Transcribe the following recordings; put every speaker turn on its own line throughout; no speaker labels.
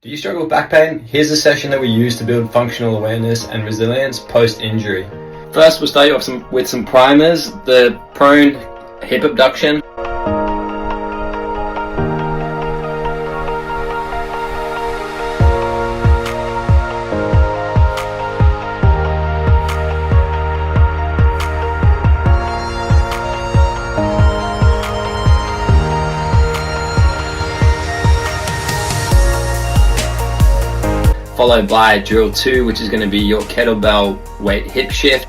Do you struggle with back pain? Here's a session that we use to build functional awareness and resilience post-injury. First, we'll start you off with some primers, the prone hip abduction. Followed by drill 2, which is going to be your kettlebell weight hip shift.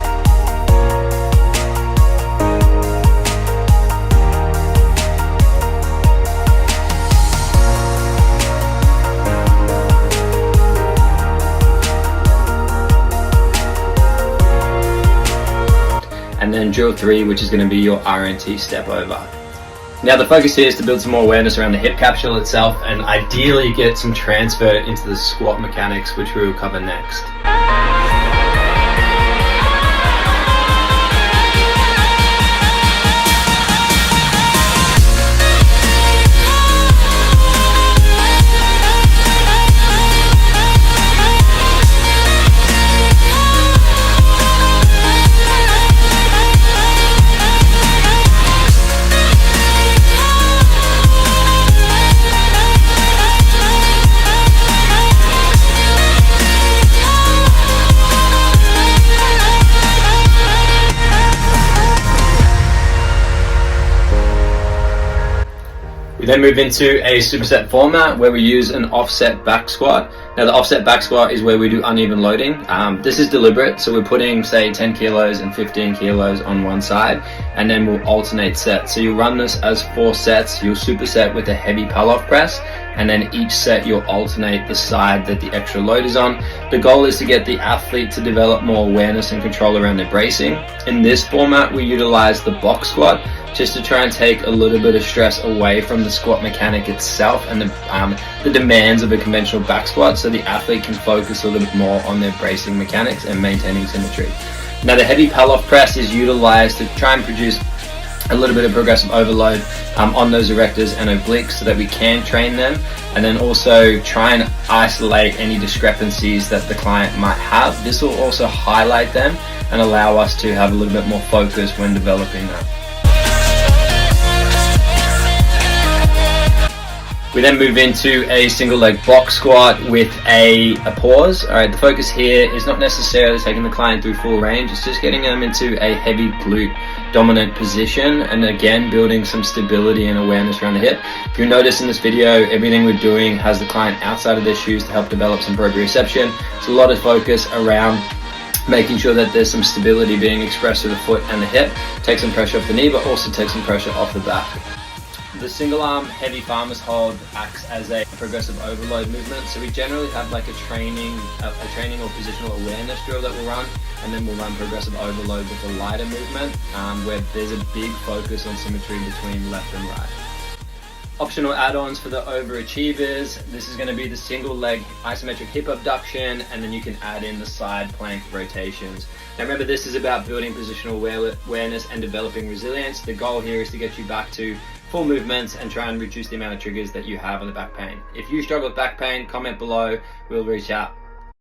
And then drill 3, which is going to be your RNT step over. Now the focus here is to build some more awareness around the hip capsule itself and ideally get some transfer into the squat mechanics, which we will cover next. We then move into a superset format where we use an offset back squat. Now the offset back squat is where we do uneven loading. This is deliberate, so we're putting say 10 kilos and 15 kilos on one side, and then we'll alternate sets. So you run this as 4 sets, you'll superset with a heavy pull-off press, and then each set you'll alternate the side that the extra load is on. The goal is to get the athlete to develop more awareness and control around their bracing. In this format, we utilize the box squat, just to try and take a little bit of stress away from the squat mechanic itself and the demands of a conventional back squat, so the athlete can focus a little bit more on their bracing mechanics and maintaining symmetry. Now the heavy pull-off press is utilized to try and produce a little bit of progressive overload on those erectors and obliques so that we can train them, and then also try and isolate any discrepancies that the client might have. This will also highlight them and allow us to have a little bit more focus when developing that. We then move into a single leg box squat with a pause. Alright, the focus here is not necessarily taking the client through full range, it's just getting them into a heavy glute dominant position, and again building some stability and awareness around the hip. If you notice in this video, everything we're doing has the client outside of their shoes to help develop some proprioception. It's a lot of focus around making sure that there's some stability being expressed through the foot and the hip, take some pressure off the knee, but also take some pressure off the back. The single arm heavy farmer's hold acts as a progressive overload movement. So we generally have like a training or positional awareness drill that we'll run, and then we'll run progressive overload with a lighter movement where there's a big focus on symmetry between left and right. Optional add-ons for the overachievers. This is going to be the single leg isometric hip abduction, and then you can add in the side plank rotations. Now remember, this is about building positional awareness and developing resilience. The goal here is to get you back to full movements and try and reduce the amount of triggers that you have on the back pain. If you struggle with back pain, comment below, we'll reach out.